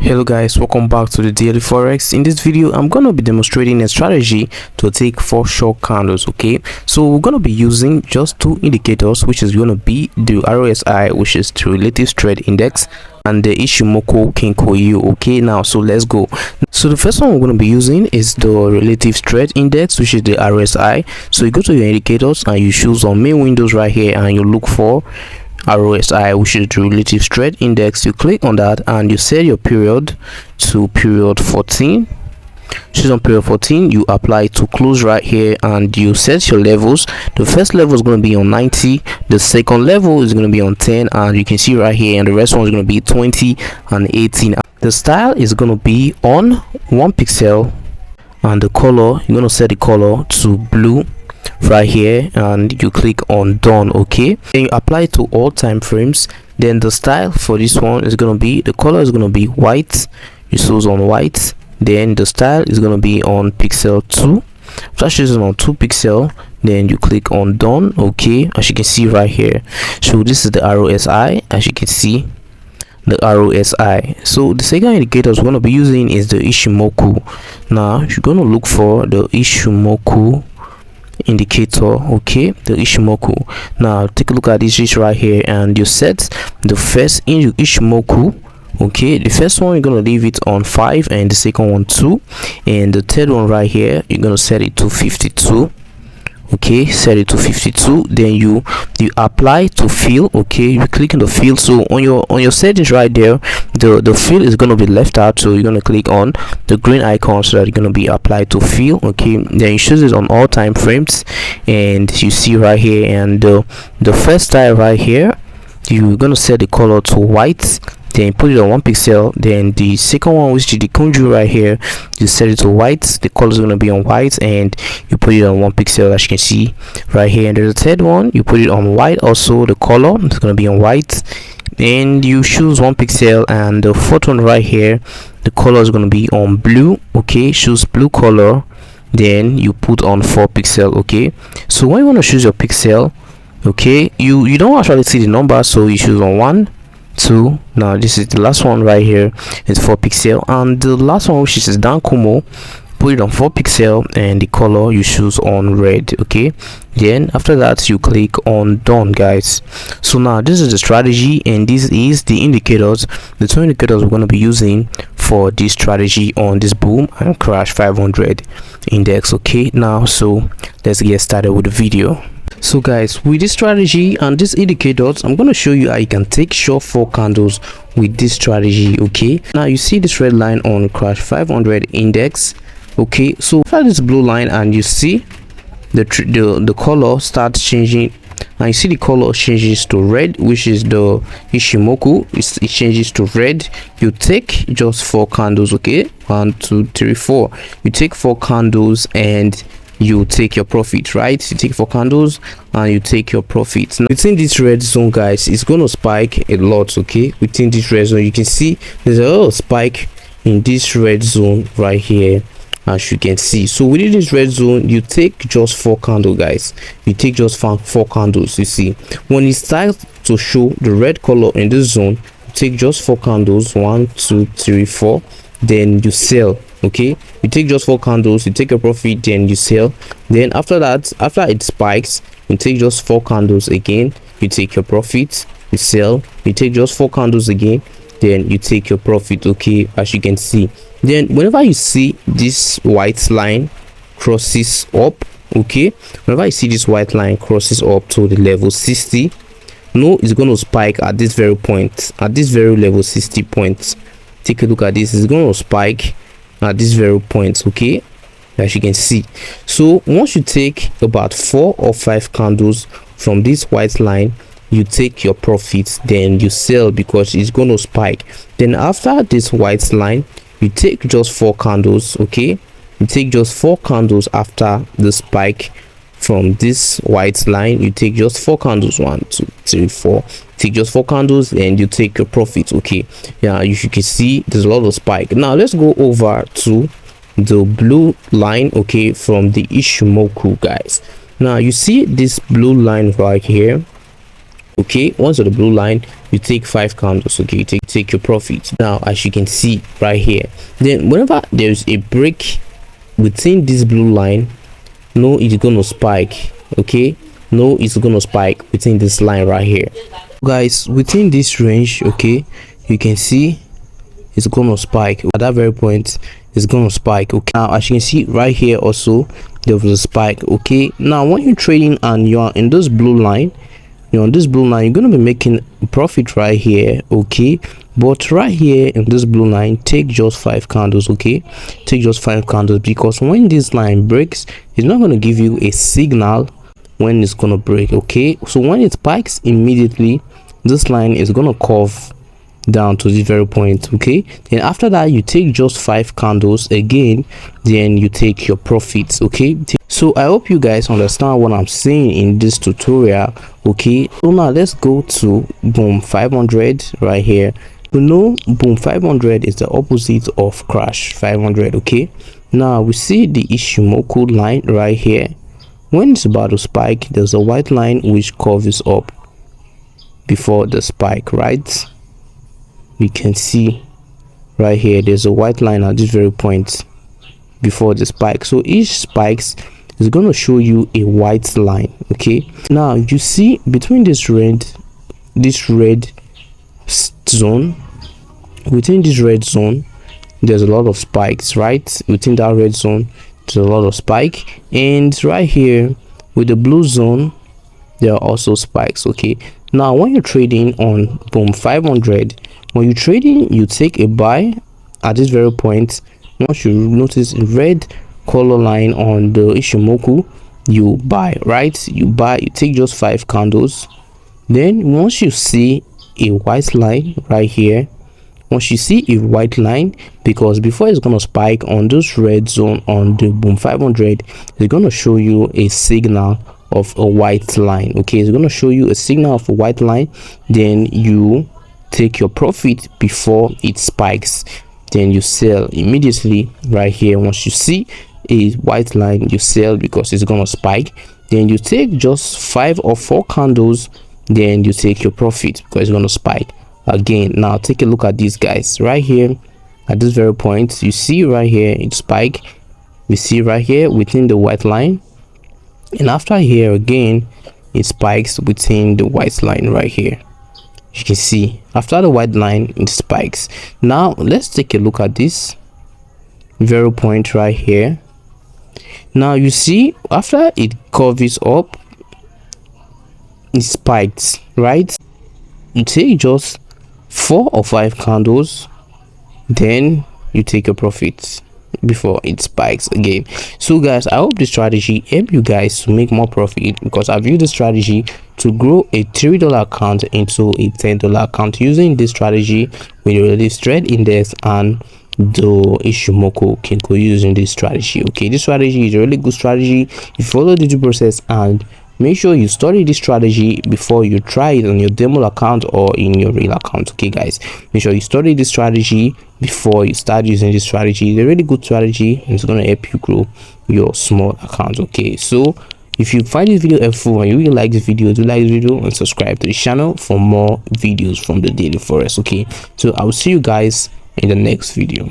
Hello guys, welcome back to the daily forex. In this video I'm going to be demonstrating a strategy to take 4 short candles. Okay, so we're going to be using just 2 indicators, which is going to be the RSI, which is the relative strength index, and the Ishimoku Kinkoyu. Okay, now so let's go. So the first one we're going to be using is the relative strength index, which is the RSI. So you go to your indicators and you choose on main windows right here and you look for RSI, which is the relative strength index. You click on that and you set your period to period 14. Choose on period 14, you apply to close right here and you set your levels. The first level is going to be on 90, the second level is going to be on 10, and you can see right here, and the rest one is going to be 20 and 18. The style is going to be on 1 pixel, and the color, you're going to set the color to blue right here and you click on done. Okay, then you apply it to all time frames. Then the style for this one is going to be, the color is going to be white, you choose on white. Then the style is going to be on pixel 2. After choosing on 2 pixel, then you click on done. Okay, as you can see right here, so this is the RSI, as you can see the RSI. So the second indicators we're going to be using is the Ishimoku. Now you're going to look for the Ishimoku indicator. Okay, the Ishimoku. Now take a look at this right here and you set the first Ishimoku. Okay, the first one you're gonna leave it on 5 and the second one 2, and the third one right here you're gonna set it to 52. Okay, set it to 52. Then you apply to fill. Okay, you click on the fill. So on your settings right there, the fill is going to be left out, so you're going to click on the green icon so that you're going to be applied to fill. Okay, then you choose it on all time frames and you see right here, and the first style right here, you're going to set the color to white, then put it on 1 pixel. Then the second one, which is the Kunju right here, you set it to white, the color is going to be on white, and you put it on 1 pixel, as you can see right here. And there's a third one, you put it on white also, the color is going to be on white, and you choose 1 pixel. And the fourth one right here, the color is going to be on blue. Okay, choose blue color, then you put on 4 pixel. Okay, so when you want to choose your pixel, okay, you don't actually see the number, so you choose on 1, 2. Now this is the last one right here, it's 4 pixel, and the last one, which is Dankumo, put it on 4 pixel and the color you choose on red. Okay, then after that you click on done, guys. So now this is the strategy and this is the indicators, the 2 indicators we're going to be using for this strategy on this boom and crash 500 index. Okay, now so let's get started with the video. So guys, with this strategy and these indicators, I'm going to show you how you can take short 4 candles with this strategy. Okay, now you see this red line on crash 500 index. Okay, so after this blue line and you see the color starts changing, and you see the color changes to red, which is the Ishimoku. It changes to red. You take just 4 candles. Okay, 1, 2, 3, 4. You take 4 candles and you take your profit, right? You take 4 candles and you take your profit. Now within this red zone, guys, it's going to spike a lot. Okay, within this red zone you can see there's a little spike in this red zone right here, as you can see. So within this red zone you take just 4 candles, guys. You take just 4 candles. You see, when it starts to show the red color in this zone, you take just 4 candles, 1, 2, 3, 4, then you sell. Okay, you take just 4 candles, you take a profit, then you sell. Then after that, after it spikes, you take just 4 candles again, you take your profit, you sell. You take just 4 candles again, then you take your profit. Okay, as you can see, then whenever you see this white line crosses up, okay, whenever you see this white line crosses up to the level 60, no, it's going to spike at this very point, at this very level 60 points. Take a look at this, it's going to spike at this very point. Okay, as you can see. So once you take about 4 or 5 candles from this white line, you take your profits, then you sell because it's going to spike. Then after this white line, you take just 4 candles. Okay, you take just 4 candles after the spike from this white line. You take just 4 candles, 1, 2, 3, 4. Take just 4 candles and you take your profit. Okay, yeah, you can see there's a lot of spike. Now let's go over to the blue line, okay, from the Ishimoku, guys. Now you see this blue line right here. Okay, once on the blue line, you take 5 candles. Okay, you take your profit. Now as you can see right here, then whenever there's a break within this blue line, no, it's gonna spike. Okay, no, it's gonna spike within this line right here, guys. Within this range, okay, you can see it's gonna spike at that very point. It's gonna spike. Okay, now as you can see right here also, there was a spike. Okay, now when you're trading and you are in this blue line, you're on this blue line, you're gonna be making profit right here. Okay, but right here in this blue line, take just 5 candles. Okay, take just 5 candles, because when this line breaks, it's not gonna give you a signal when it's gonna break. Okay, so when it spikes immediately, this line is gonna curve down to this very point. Okay, then after that, you take just 5 candles again, then you take your profits. Okay, so I hope you guys understand what I'm saying in this tutorial. Okay, so now let's go to boom 500 right here. You know, boom 500 is the opposite of crash 500. Okay, now we see the Ishimoku line right here. When it's about to spike, there's a white line which curves up before the spike, right? You can see right here there's a white line at this very point before the spike. So each spikes is going to show you a white line. Okay, now you see between this red zone, within this red zone there's a lot of spikes, right? Within that red zone there's a lot of spike, and right here with the blue zone there are also spikes. Okay, now when you're trading on boom 500, when you're trading, you take a buy at this very point. Once you notice a red color line on the Ishimoku, you buy, right? You buy, you take just 5 candles. Then once you see a white line right here, once you see a white line, because before it's gonna spike on this red zone on the boom 500, it's gonna show you a signal of a white line. Okay, it's gonna show you a signal of a white line, then you take your profit before it spikes, then you sell immediately right here. Once you see a white line, you sell because it's gonna spike. Then you take just 5 or 4 candles, then you take your profit because it's gonna spike again. Now take a look at these guys right here. At this very point, you see right here it spike, we see right here within the white line, and after here again it spikes within the white line right here. You can see after the white line it spikes. Now let's take a look at this very point right here. Now you see after it curves up, it spikes, right? You take just 4 or 5 candles, then you take your profits before it spikes again. So guys, I hope this strategy help you guys to make more profit, because I've used this strategy to grow a $3 account into a $10 account using this strategy with the release trade index and the Ishimoku Kinko using this strategy. Okay, this strategy is a really good strategy. You follow the due process and make sure you study this strategy before you try it on your demo account or in your real account. Okay guys, make sure you study this strategy before you start using this strategy. It's a really good strategy and it's going to help you grow your small account. Okay, so if you find this video helpful and you really like this video, do like this video and subscribe to the channel for more videos from the Daily Forex. Okay, so I will see you guys in the next video.